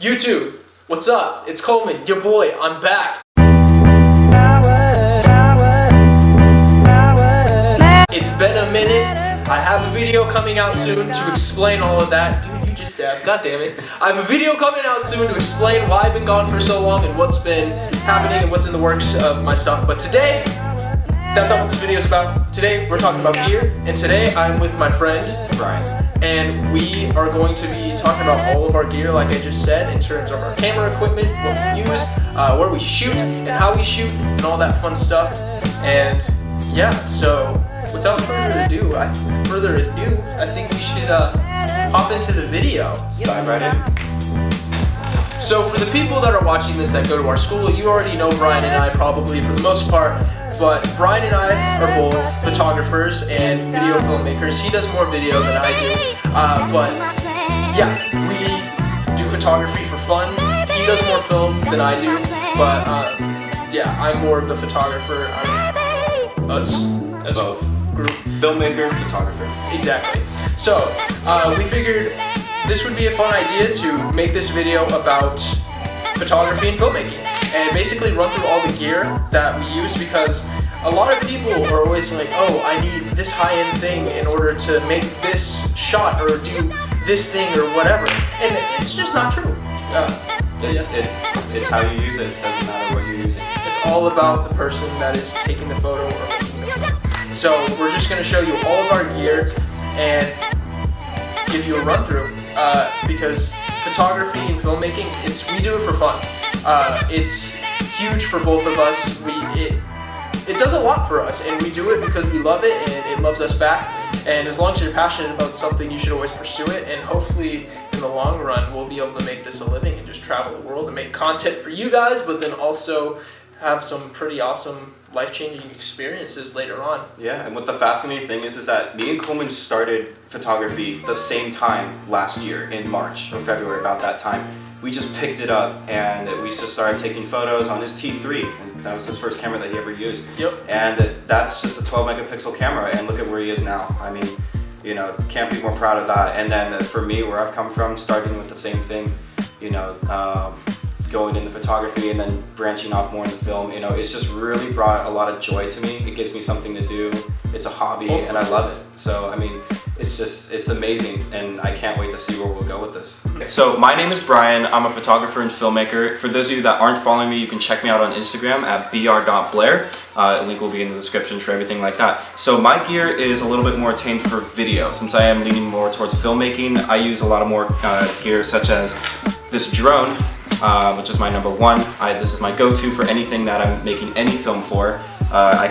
YouTube, what's up? It's Coleman, your boy, I'm back. It's been a minute. I have a video coming out soon to explain all of that. Dude, you just dabbed, god damn it. I have a video coming out soon to explain why I've been gone for so long and what's been happening and what's in the works of my stuff. But today, that's not what this video is about. Today, we're talking about gear, and today I'm with my friend, Bryan. And we are going to be talking about all of our gear, like I just said, in terms of our camera equipment, what we use, where we shoot, and how we shoot, and all that fun stuff. And yeah, so without further ado, I think we should hop into the video. Dive right in. So for the people that are watching this that go to our school, you already know Bryan and I probably for the most part. But Bryan and I are both photographers and video filmmakers. He does more video than I do. But yeah, we do photography for fun. He does more film than I do. But yeah, I'm more of the photographer. I'm us as both. Group. Filmmaker, photographer. Exactly. So we figured this would be a fun idea to make this video about photography and filmmaking. And basically run through all the gear that we use, because a lot of people are always like, oh, I need this high-end thing in order to make this shot or do this thing or whatever. And it's just not true. It's how you use it. It doesn't matter what you're using. It's all about the person that is taking the photo or making the film. So we're just going to show you all of our gear and give you a run through, because photography and filmmaking, we do it for fun. It's huge for both of us. It does a lot for us, and we do it because we love it and it loves us back. And as long as you're passionate about something, you should always pursue it, and hopefully in the long run we'll be able to make this a living and just travel the world and make content for you guys, but then also have some pretty awesome life-changing experiences later on. Yeah, and what the fascinating thing is that me and Coleman started photography the same time last year in March or February, about that time. We just picked it up and we just started taking photos on his T3, and that was his first camera that he ever used. Yep. And that's just a 12 megapixel camera, and look at where he is now. I mean, you know, can't be more proud of that. And then for me, where I've come from, starting with the same thing, you know, going into photography and then branching off more into film, you know, it's just really brought a lot of joy to me. It gives me something to do. It's a hobby and I love it. So, I mean, it's amazing, and I can't wait to see where we'll go with this. So my name is Bryan. I'm a photographer and filmmaker. For those of you that aren't following me, you can check me out on Instagram at br.blair. A link will be in the description for everything like that. So my gear is a little bit more attained for video. Since I am leaning more towards filmmaking, I use a lot of more gear, such as this drone, which is my number one. This is my go-to for anything that I'm making any film for.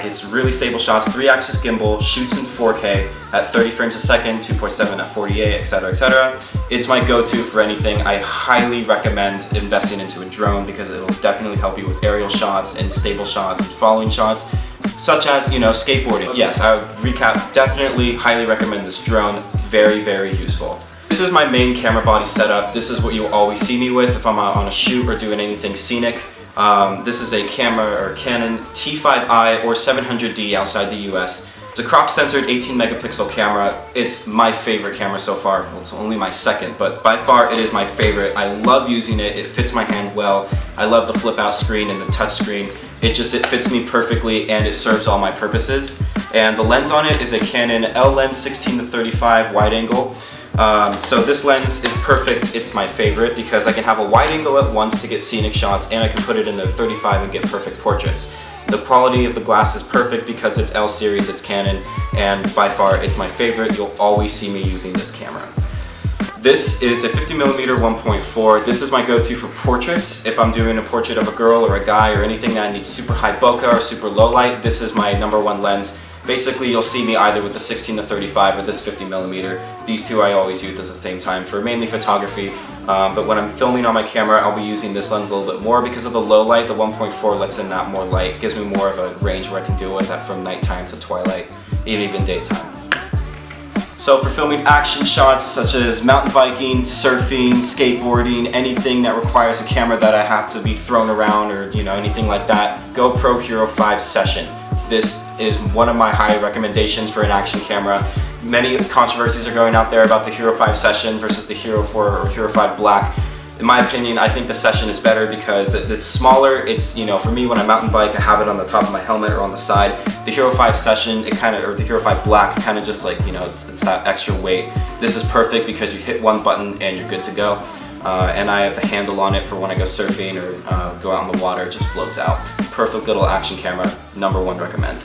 It's really stable shots, 3-axis gimbal, shoots in 4K at 30 frames a second, 2.7 at 48, etc., etc. It's my go-to for anything. I highly recommend investing into a drone because it'll definitely help you with aerial shots and stable shots and following shots, such as, you know, skateboarding. Yes, I would recap, definitely highly recommend this drone. Very, very useful. This is my main camera body setup. This is what you'll always see me with if I'm on a shoot or doing anything scenic. This is a Canon T5i or 700D outside the US. It's a crop censored 18 megapixel camera. It's my favorite camera so far. Well, it's only my second, but by far it is my favorite. I love using it. It fits my hand well. I love the flip out screen and the touch screen. It fits me perfectly, and it serves all my purposes. And the lens on it is a Canon L-Lens 16-35 wide angle. So this lens is perfect. It's my favorite because I can have a wide angle at once to get scenic shots, and I can put it in the 35 and get perfect portraits. The quality of the glass is perfect because it's L series, it's Canon, and by far it's my favorite. You'll always see me using this camera. This is a 50mm 1.4. This is my go-to for portraits. If I'm doing a portrait of a girl or a guy or anything that needs super high bokeh or super low light, this is my number one lens. Basically, you'll see me either with the 16-35 or this 50mm. These two I always use at the same time for mainly photography. But when I'm filming on my camera, I'll be using this lens a little bit more because of the low light. The 1.4 lets in that more light. It gives me more of a range where I can deal with that from nighttime to twilight, even daytime. So for filming action shots such as mountain biking, surfing, skateboarding, anything that requires a camera that I have to be thrown around or, you know, anything like that, GoPro Hero 5 Session. This is one of my high recommendations for an action camera. Many controversies are going out there about the Hero 5 Session versus the Hero 4 or Hero 5 Black. in my opinion, I think the Session is better because it's smaller. It's, you know, for me when I mountain bike, I have it on the top of my helmet or on the side. The Hero 5 Session, it kind of, or the Hero 5 Black, kind of just like, you know, it's that extra weight. This is perfect because you hit one button and you're good to go. And I have the handle on it for when I go surfing or go out in the water. It just floats out. Perfect little action camera. #1 recommend.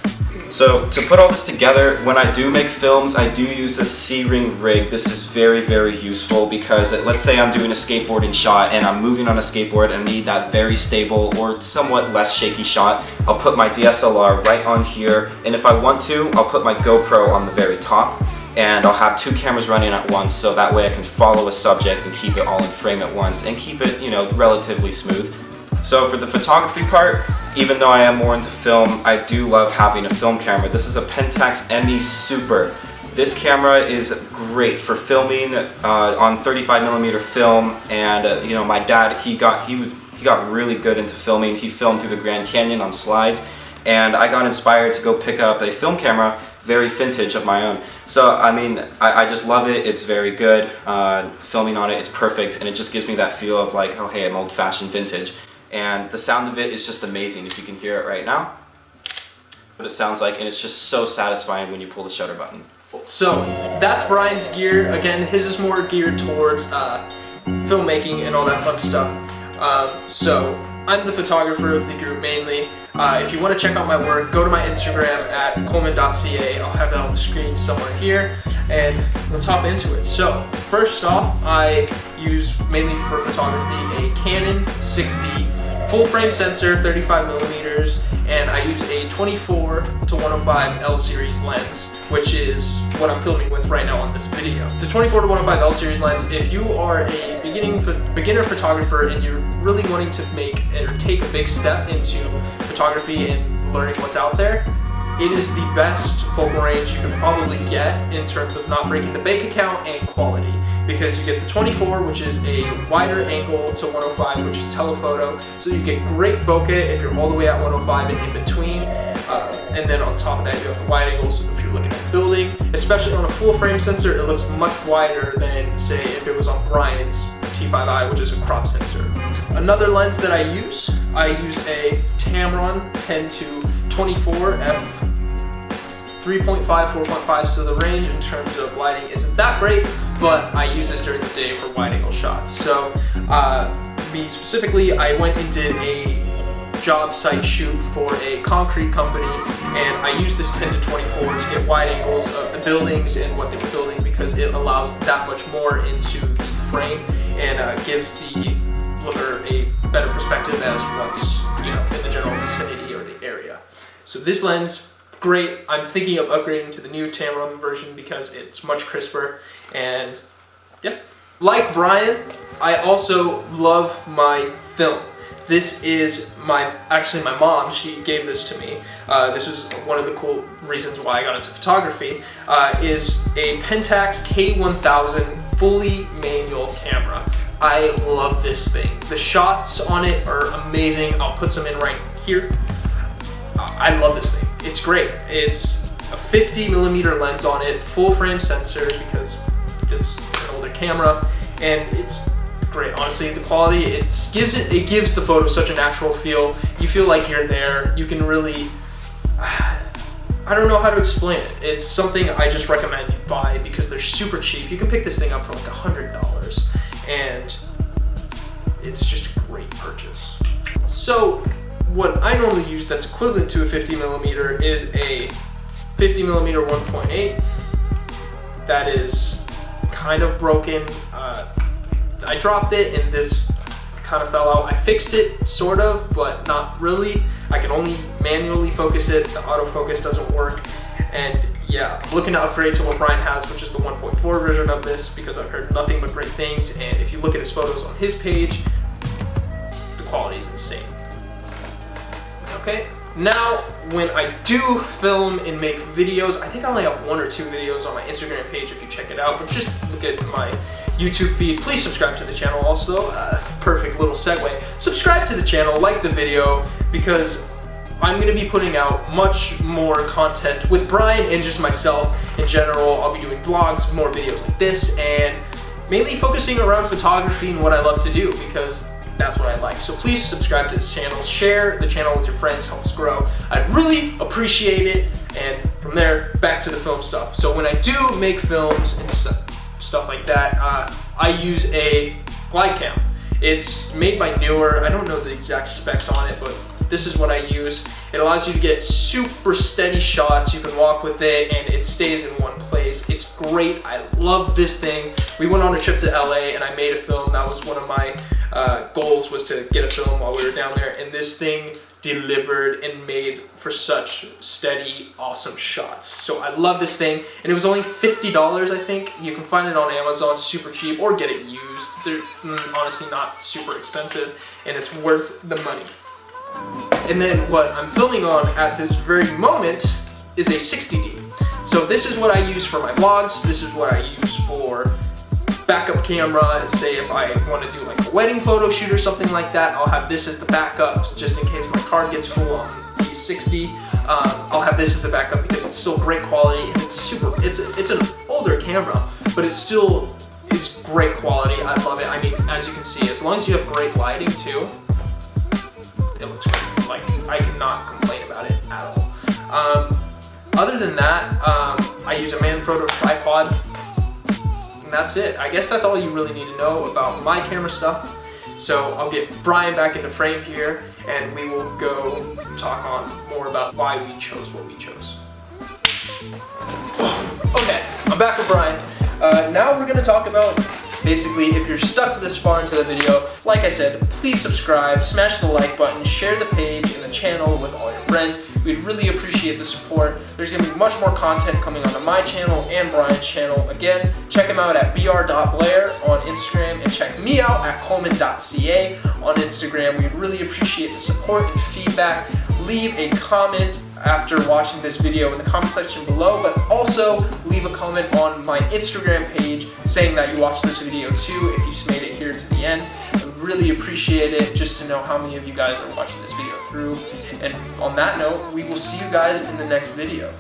So to put all this together, when I do make films, I do use the C-ring rig. This is very, very useful because let's say I'm doing a skateboarding shot and I'm moving on a skateboard and I need that very stable or somewhat less shaky shot. I'll put my DSLR right on here, and if I want to, I'll put my GoPro on the very top, and I'll have 2 cameras running at once, so that way I can follow a subject and keep it all in frame at once and keep it, you know, relatively smooth. So for the photography part, even though I am more into film, I do love having a film camera. This is a Pentax ME Super. This camera is great for filming on 35mm film, and you know, my dad, he got really good into filming. He filmed through the Grand Canyon on slides, and I got inspired to go pick up a film camera, very vintage of my own. So I mean, I just love it. It's very good. Filming on it is perfect, and it just gives me that feel of like, oh hey, I'm old-fashioned vintage. And the sound of it is just amazing. If you can hear it right now, what it sounds like, and it's just so satisfying when you pull the shutter button. So that's Bryan's gear. Again, his is more geared towards filmmaking and all that fun stuff. So I'm the photographer of the group mainly. If you want to check out my work, go to my Instagram at coleman.ca. I'll have that on the screen somewhere here, and let's hop into it. So first off, I use mainly for photography a Canon 6D full frame sensor, 35mm, and I use a 24-105 L series lens, which is what I'm filming with right now on this video. The 24-105 L series lens, if you are a beginner photographer and you're really wanting to make or take a big step into photography and learning what's out there, it is the best focal range you can probably get in terms of not breaking the bank account and quality, because you get the 24, which is a wider angle, to 105, which is telephoto, so you get great bokeh if you're all the way at 105 and in between, and then on top of that you have the wide angle, so if you're looking at the building, especially on a full frame sensor, it looks much wider than, say, if it was on Bryan's T5i, which is a crop sensor. Another lens that I use a Tamron 10-24 f 3.5, 4.5, so the range in terms of lighting isn't that great, but I use this during the day for wide angle shots. So me specifically, I went and did a job site shoot for a concrete company, and I used this 10-24 to get wide angles of the buildings and what they were building, because it allows that much more into the frame and gives the looker a better perspective as what's, you know, in the general vicinity or the area. So this lens, great. I'm thinking of upgrading to the new Tamron version because it's much crisper, and yeah. Like Bryan, I also love my film. This is actually my mom, she gave this to me. This is one of the cool reasons why I got into photography, is a Pentax K1000 fully manual camera. I love this thing. The shots on it are amazing. I'll put some in right here. I love this thing. It's great. It's a 50mm lens on it, full frame sensor because it's an older camera, and it's great. Honestly, the quality, it gives the photo such a natural feel. You feel like you're there. You can really, I don't know how to explain it. It's something I just recommend you buy because they're super cheap. You can pick this thing up for like $100, and it's just a great purchase. So what I normally use that's equivalent to a 50mm is a 50mm 1.8 that is kind of broken. I dropped it and this kind of fell out. I fixed it sort of, but not really. I can only manually focus it. The autofocus doesn't work, and yeah, I'm looking to upgrade to what Bryan has, which is the 1.4 version of this, because I've heard nothing but great things, and if you look at his photos on his page, the quality is insane. Okay, now when I do film and make videos, I think I only have 1 or 2 videos on my Instagram page if you check it out, but just look at my YouTube feed. Please subscribe to the channel also. Perfect little segue. Subscribe to the channel, like the video, because I'm going to be putting out much more content with Bryan and just myself in general. I'll be doing vlogs, more videos like this, and mainly focusing around photography and what I love to do, because that's what I like. So please subscribe to this channel, share the channel with your friends, help us grow. I'd really appreciate it. And from there, back to the film stuff. So when I do make films and stuff like that, I use a glide cam. It's made by Newer. I don't know the exact specs on it, but this is what I use. It allows you to get super steady shots. You can walk with it and it stays in one place. It's great. I love this thing. We went on a trip to LA and I made a film. That was one of my goals, was to get a film while we were down there, and this thing delivered and made for such steady, awesome shots. So I love this thing, and it was only $50, I think. You can find it on Amazon, super cheap, or get it used. They're honestly not super expensive, and it's worth the money. And then what I'm filming on at this very moment is a 60D. So this is what I use for my vlogs. This is what I use for backup camera. Say if I want to do like a wedding photo shoot or something like that, I'll have this as the backup just in case my card gets full on the 60. I'll have this as the backup because it's still great quality and it's an older camera, but it still is great quality. I love it. I mean, as you can see, as long as you have great lighting too, it looks great. Like, I cannot complain about it at all. Other than that, I use a Manfrotto tripod. And that's it. I guess that's all you really need to know about my camera stuff. So I'll get Bryan back into frame here, and we will go talk on more about why we chose what we chose. Okay, I'm back with Bryan. Now we're going to talk about, basically, if you're stuck this far into the video, like I said, please subscribe, smash the like button, share the page and the channel with all your friends. We'd really appreciate the support. There's going to be much more content coming onto my channel and Bryan's channel. Again, check him out at br.blair on Instagram, and check me out at coleman.ca on Instagram. We'd really appreciate the support and feedback. Leave a comment after watching this video in the comment section below, but also leave a comment on my Instagram page saying that you watched this video too if you've made it here to the end. I would really appreciate it just to know how many of you guys are watching this video through. And on that note, we will see you guys in the next video.